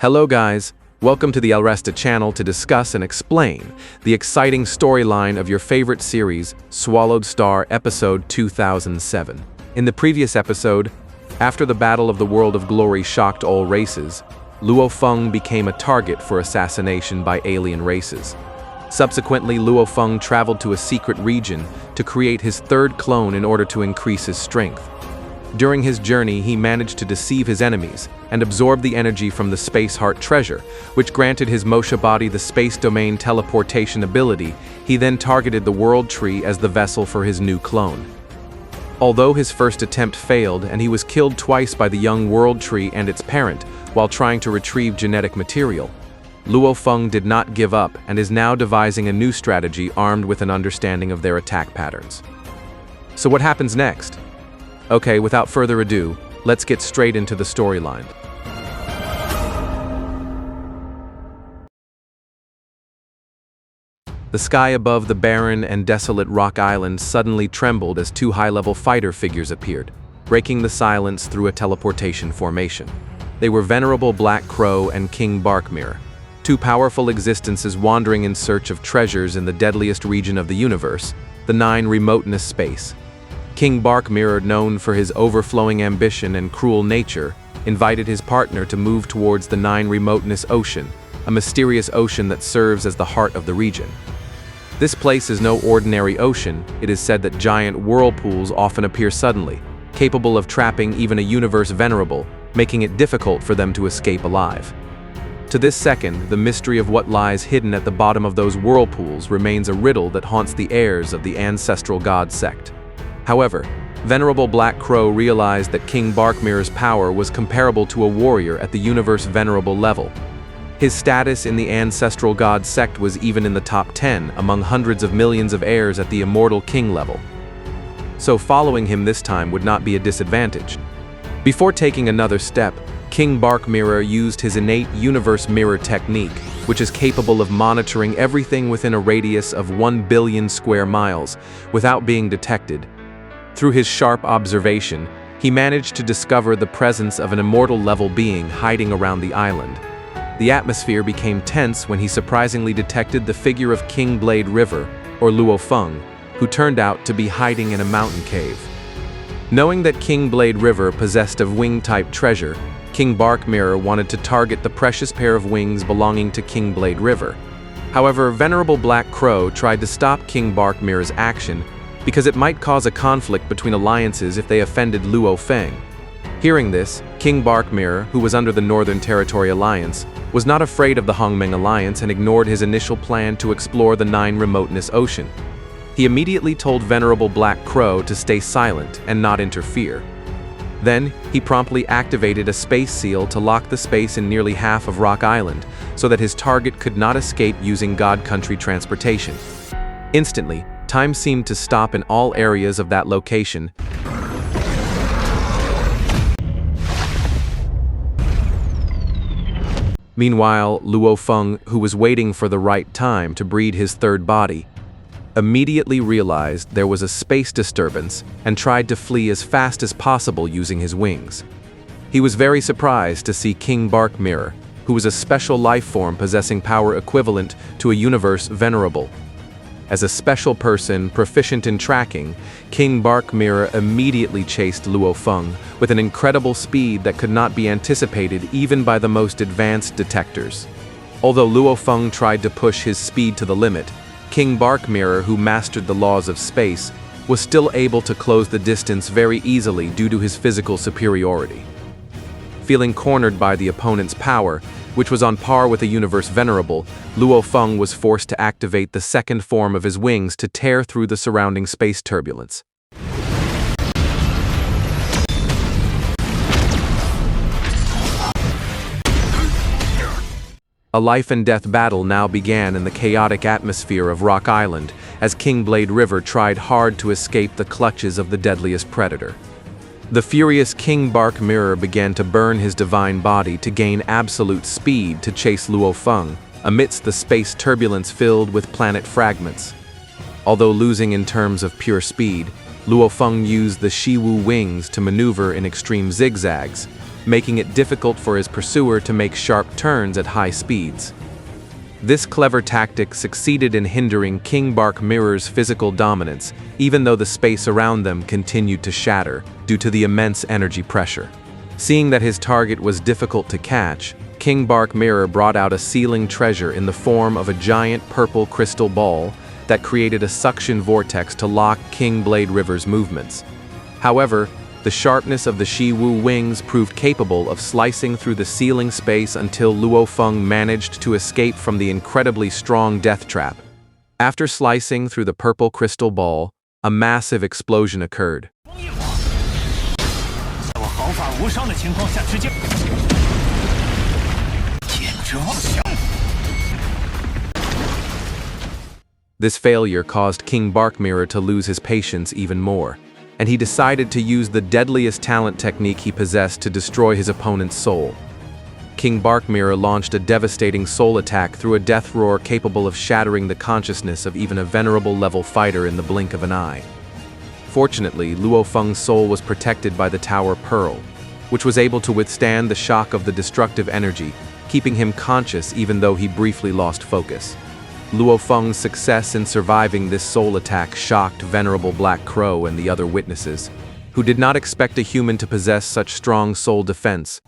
Hello guys, welcome to the Elresta channel to discuss and explain the exciting storyline of your favorite series, SwallowedStar episode 2007. In the previous episode, after the Battle of the World of Glory shocked all races, Luofeng became a target for assassination by alien races. Subsequently, Luofeng traveled to a secret region to create his third clone in order to increase his strength. During his journey, he managed to deceive his enemies and absorb the energy from the Space Heart treasure, which granted his Mosha body the space domain teleportation ability. He then targeted the World Tree as the vessel for his new clone. Although his first attempt failed and he was killed twice by the young World Tree and its parent while trying to retrieve genetic material, Luofeng did not give up and is now devising a new strategy armed with an understanding of their attack patterns. So what happens next? Okay, without further ado, let's get straight into the storyline. The sky above the barren and desolate rock island suddenly trembled as two high-level fighter figures appeared, breaking the silence through a teleportation formation. They were Venerable Black Crow and King Barkmere, two powerful existences wandering in search of treasures in the deadliest region of the universe, the Nine Remoteness space. King Barkmere, known for his overflowing ambition and cruel nature, invited his partner to move towards the Nine Remoteness Ocean, a mysterious ocean that serves as the heart of the region. This place is no ordinary ocean. It is said that giant whirlpools often appear suddenly, capable of trapping even a universe Venerable, making it difficult for them to escape alive. To this second, the mystery of what lies hidden at the bottom of those whirlpools remains a riddle that haunts the heirs of the ancestral god sect. However, Venerable Black Crow realized that King Barkmere's power was comparable to a warrior at the Universe Venerable level. His status in the ancestral god sect was even in the top 10 among hundreds of millions of heirs at the Immortal King level. So following him this time would not be a disadvantage. Before taking another step, King Barkmere used his innate universe mirror technique, which is capable of monitoring everything within a radius of 1 billion square miles without being detected. Through his sharp observation, he managed to discover the presence of an immortal level being hiding around the island. The atmosphere became tense when he surprisingly detected the figure of King Blade River, or Luofeng, who turned out to be hiding in a mountain cave. Knowing that King Blade River possessed of wing-type treasure, King Barkmere wanted to target the precious pair of wings belonging to King Blade River. However, Venerable Black Crow tried to stop King Barkmere's action because it might cause a conflict between alliances if they offended Luofeng. Hearing this, King Barkmere, who was under the Northern Territory Alliance, was not afraid of the Hongmeng Alliance and ignored his initial plan to explore the Nine Remoteness Ocean. He immediately told Venerable Black Crow to stay silent and not interfere. Then, he promptly activated a space seal to lock the space in nearly half of Rock Island so that his target could not escape using God Country transportation. Instantly, time seemed to stop in all areas of that location. Meanwhile, Luofeng, who was waiting for the right time to breed his third body, immediately realized there was a space disturbance and tried to flee as fast as possible using his wings. He was very surprised to see King Barkmere, who was a special life form possessing power equivalent to a universe Venerable. As a special person proficient in tracking, King Barkmere immediately chased Luofeng with an incredible speed that could not be anticipated even by the most advanced detectors. Although Luofeng tried to push his speed to the limit, King Barkmere, who mastered the laws of space, was still able to close the distance very easily due to his physical superiority. Feeling cornered by the opponent's power, which was on par with a universe Venerable, Luofeng was forced to activate the second form of his wings to tear through the surrounding space turbulence. A life-and-death battle now began in the chaotic atmosphere of Rock Island as King Blade River tried hard to escape the clutches of the deadliest predator. The furious King Barkmere began to burn his divine body to gain absolute speed to chase Luofeng amidst the space turbulence filled with planet fragments. Although losing in terms of pure speed, Luofeng used the Shiwu wings to maneuver in extreme zigzags, making it difficult for his pursuer to make sharp turns at high speeds. This clever tactic succeeded in hindering King Bark Mirror's physical dominance, even though the space around them continued to shatter due to the immense energy pressure. Seeing that his target was difficult to catch, King Bark Mirror brought out a sealing treasure in the form of a giant purple crystal ball that created a suction vortex to lock King Blade River's movements. However, the sharpness of the Shi-Wu wings proved capable of slicing through the sealing space until Luofeng managed to escape from the incredibly strong death trap. After slicing through the purple crystal ball, a massive explosion occurred. This failure caused King Bark Mirror to lose his patience even more, and he decided to use the deadliest talent technique he possessed to destroy his opponent's soul. King Bark Mirror launched a devastating soul attack through a death roar capable of shattering the consciousness of even a Venerable level fighter in the blink of an eye. Fortunately, Luofeng's soul was protected by the Tower Pearl, which was able to withstand the shock of the destructive energy, keeping him conscious even though he briefly lost focus. Luofeng's success in surviving this soul attack shocked Venerable Black Crow and the other witnesses, who did not expect a human to possess such strong soul defense.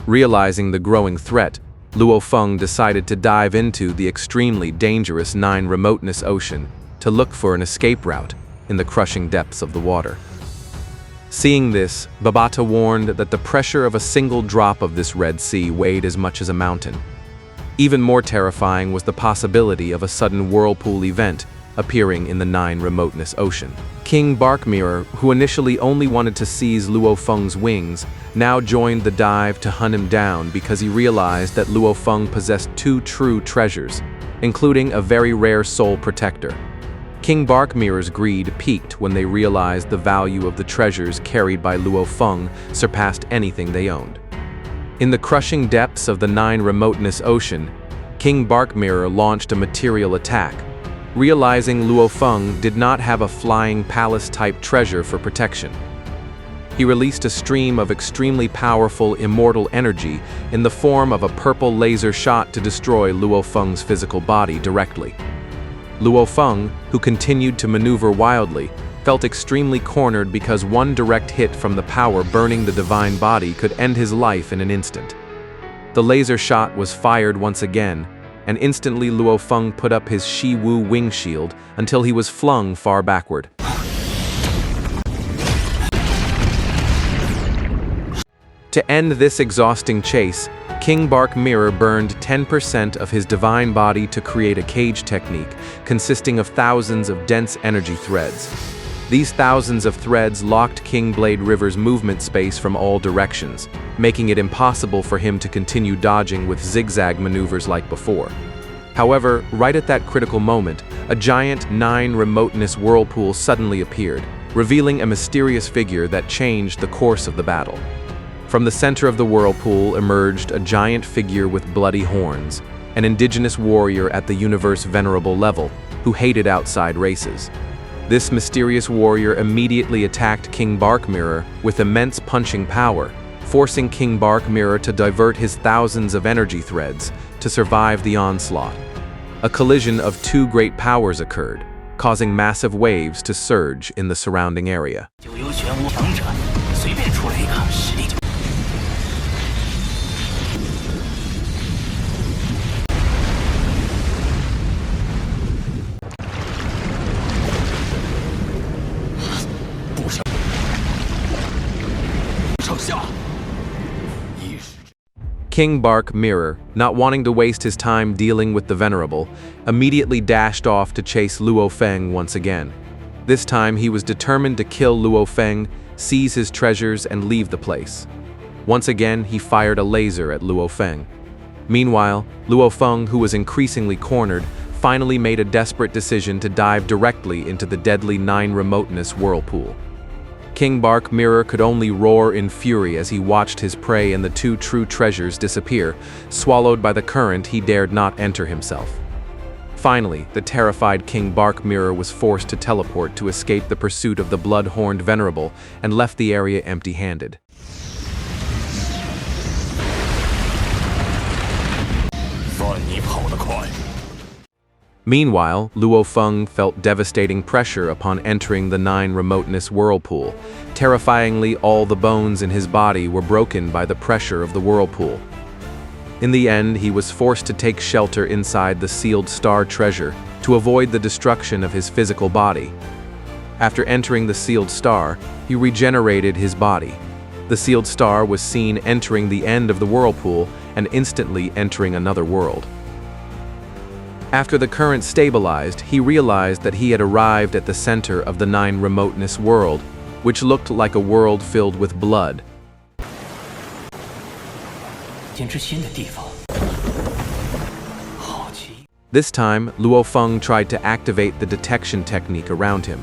Realizing the growing threat, Luofeng decided to dive into the extremely dangerous Nine Remoteness ocean to look for an escape route in the crushing depths of the water. Seeing this, Babata warned that the pressure of a single drop of this Red Sea weighed as much as a mountain. Even more terrifying was the possibility of a sudden whirlpool event appearing in the Nine Remoteness ocean. King Bark Mirror, who initially only wanted to seize Luofeng's wings, now joined the dive to hunt him down because he realized that Luofeng possessed two true treasures, including a very rare soul protector. King Bark Mirror's greed peaked when they realized the value of the treasures carried by Luofeng surpassed anything they owned. In the crushing depths of the Nine Remoteness ocean, King Bark Mirror launched a material attack, realizing Luofeng did not have a flying palace-type treasure for protection. He released a stream of extremely powerful immortal energy in the form of a purple laser shot to destroy Luofeng's physical body directly. Luofeng, who continued to maneuver wildly, felt extremely cornered because one direct hit from the power burning the divine body could end his life in an instant. The laser shot was fired once again, and instantly Luofeng put up his Shi-Wu wing shield until he was flung far backward. To end this exhausting chase, King Bark Mirror burned 10% of his divine body to create a cage technique consisting of thousands of dense energy threads. These thousands of threads locked King Blade River's movement space from all directions, making it impossible for him to continue dodging with zigzag maneuvers like before. However, right at that critical moment, a giant Nine Remoteness whirlpool suddenly appeared, revealing a mysterious figure that changed the course of the battle. From the center of the whirlpool emerged a giant figure with bloody horns, an indigenous warrior at the Universe Venerable level, who hated outside races. This mysterious warrior immediately attacked King Bark Mirror with immense punching power, forcing King Bark Mirror to divert his thousands of energy threads to survive the onslaught. A collision of two great powers occurred, causing massive waves to surge in the surrounding area. King Bark Mirror, not wanting to waste his time dealing with the Venerable, immediately dashed off to chase Luofeng once again. This time he was determined to kill Luofeng, seize his treasures, and leave the place. Once again, he fired a laser at Luofeng. Meanwhile, Luofeng, who was increasingly cornered, finally made a desperate decision to dive directly into the deadly Nine Remoteness whirlpool. King Bark Mirror could only roar in fury as he watched his prey and the two true treasures disappear. Swallowed by the current, he dared not enter himself. Finally, the terrified King Bark Mirror was forced to teleport to escape the pursuit of the blood-horned Venerable and left the area empty-handed. Meanwhile, Luofeng felt devastating pressure upon entering the Nine Remoteness Whirlpool. Terrifyingly, all the bones in his body were broken by the pressure of the whirlpool. In the end, he was forced to take shelter inside the sealed star treasure to avoid the destruction of his physical body. After entering the sealed star, he regenerated his body. The sealed star was seen entering the end of the whirlpool and instantly entering another world. After the current stabilized, he realized that he had arrived at the center of the Nine Remoteness world, which looked like a world filled with blood. This time, Luofeng tried to activate the detection technique around him,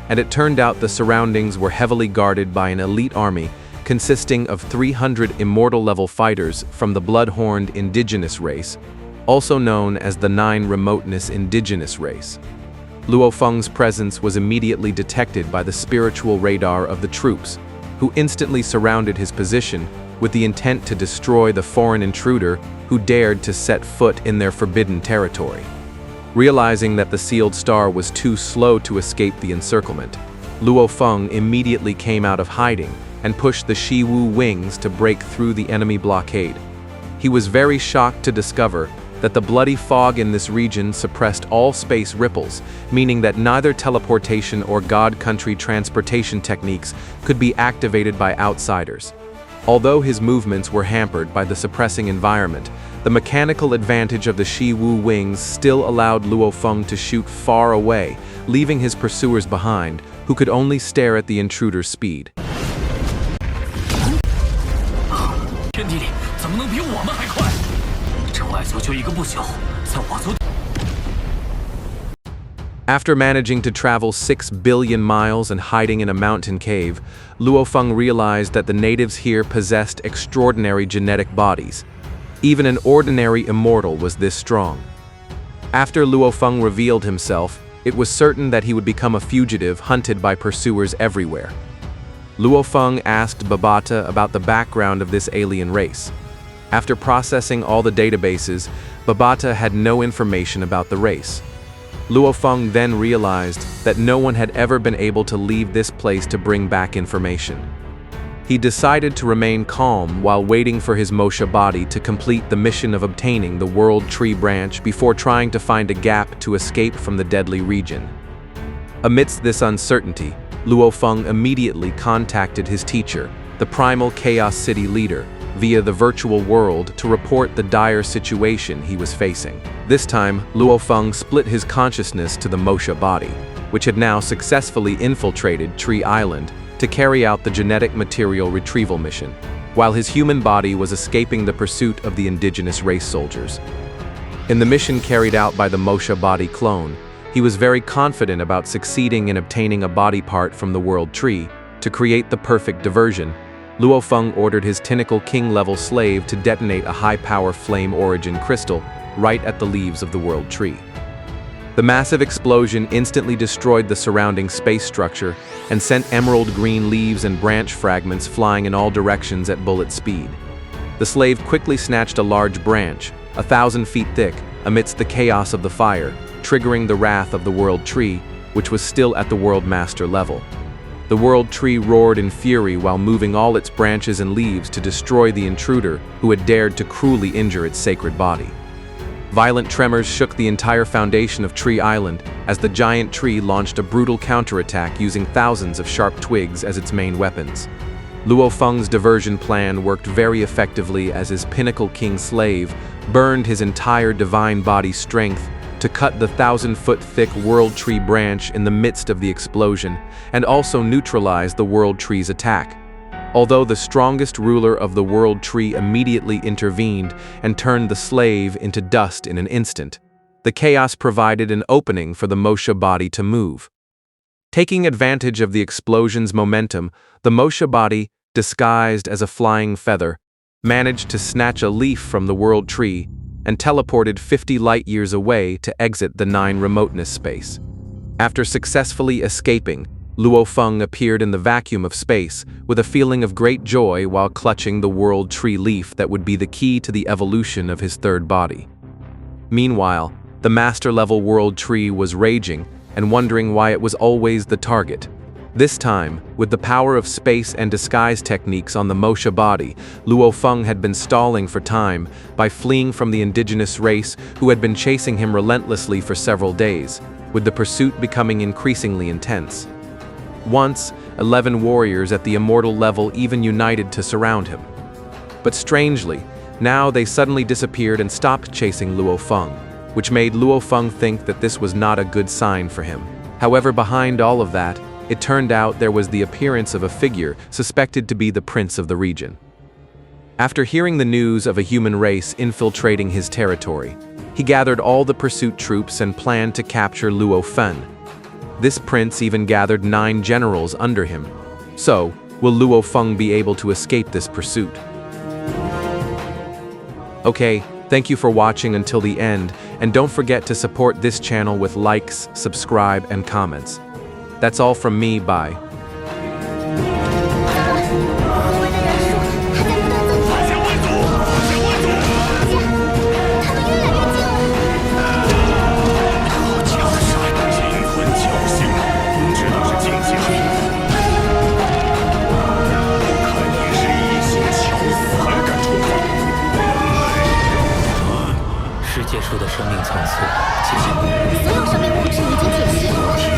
and it turned out the surroundings were heavily guarded by an elite army consisting of 300 Immortal-level fighters from the blood-horned indigenous race, also known as the Nine Remoteness indigenous race. Luofeng's presence was immediately detected by the spiritual radar of the troops, who instantly surrounded his position with the intent to destroy the foreign intruder who dared to set foot in their forbidden territory. Realizing that the sealed star was too slow to escape the encirclement, Luofeng immediately came out of hiding and pushed the Shiwu wings to break through the enemy blockade. He was very shocked to discover that the bloody fog in this region suppressed all space ripples, meaning that neither teleportation or God Country transportation techniques could be activated by outsiders. Although his movements were hampered by the suppressing environment, the mechanical advantage of the Shiwu wings still allowed Luofeng to shoot far away, leaving his pursuers behind, who could only stare at the intruder's speed. After managing to travel 6 billion miles and hiding in a mountain cave, Luofeng realized that the natives here possessed extraordinary genetic bodies. Even an ordinary immortal was this strong. After Luofeng revealed himself, it was certain that he would become a fugitive hunted by pursuers everywhere. Luofeng asked Babata about the background of this alien race. After processing all the databases, Babata had no information about the race. Luofeng then realized that no one had ever been able to leave this place to bring back information. He decided to remain calm while waiting for his Mosha body to complete the mission of obtaining the World Tree branch before trying to find a gap to escape from the deadly region. Amidst this uncertainty, Luofeng immediately contacted his teacher, the Primal Chaos City leader, via the virtual world to report the dire situation he was facing. This time, Luofeng split his consciousness to the Mosha body, which had now successfully infiltrated Tree Island to carry out the genetic material retrieval mission, while his human body was escaping the pursuit of the indigenous race soldiers. In the mission carried out by the Mosha body clone, he was very confident about succeeding in obtaining a body part from the World Tree. To create the perfect diversion, Luofeng ordered his Tentacle King-level slave to detonate a high-power flame origin crystal right at the leaves of the World Tree. The massive explosion instantly destroyed the surrounding space structure and sent emerald green leaves and branch fragments flying in all directions at bullet speed. The slave quickly snatched a large branch, 1,000 feet thick, amidst the chaos of the fire, triggering the wrath of the World Tree, which was still at the World Master level. The World Tree roared in fury while moving all its branches and leaves to destroy the intruder who had dared to cruelly injure its sacred body. Violent tremors shook the entire foundation of Tree Island as the giant tree launched a brutal counterattack using thousands of sharp twigs as its main weapons. Luofeng's diversion plan worked very effectively as his Pinnacle King slave burned his entire divine body strength to cut the 1,000-foot-thick World Tree branch in the midst of the explosion, and also neutralize the World Tree's attack. Although the strongest ruler of the World Tree immediately intervened and turned the slave into dust in an instant, the chaos provided an opening for the Mosha body to move. Taking advantage of the explosion's momentum, the Mosha body, disguised as a flying feather, managed to snatch a leaf from the World Tree and teleported 50 light-years away to exit the Nine Remoteness space. After successfully escaping, Luofeng appeared in the vacuum of space with a feeling of great joy while clutching the world tree leaf that would be the key to the evolution of his third body. Meanwhile, the master-level world tree was raging and wondering why it was always the target. This time, with the power of space and disguise techniques on the Mosha body, Luofeng had been stalling for time by fleeing from the indigenous race who had been chasing him relentlessly for several days, with the pursuit becoming increasingly intense. Once, 11 warriors at the Immortal level even united to surround him. But strangely, now they suddenly disappeared and stopped chasing Luofeng, which made Luofeng think that this was not a good sign for him. However, behind all of that, it turned out there was the appearance of a figure suspected to be the prince of the region. After hearing the news of a human race infiltrating his territory, he gathered all the pursuit troops and planned to capture Luofeng. This prince even gathered 9 generals under him. So, will Luofeng be able to escape this pursuit? Okay, thank you for watching until the end, and don't forget to support this channel with likes, subscribe, and comments. That's all from me, bye. 世界树的生命层次，谢谢。所有生命物质已经解析。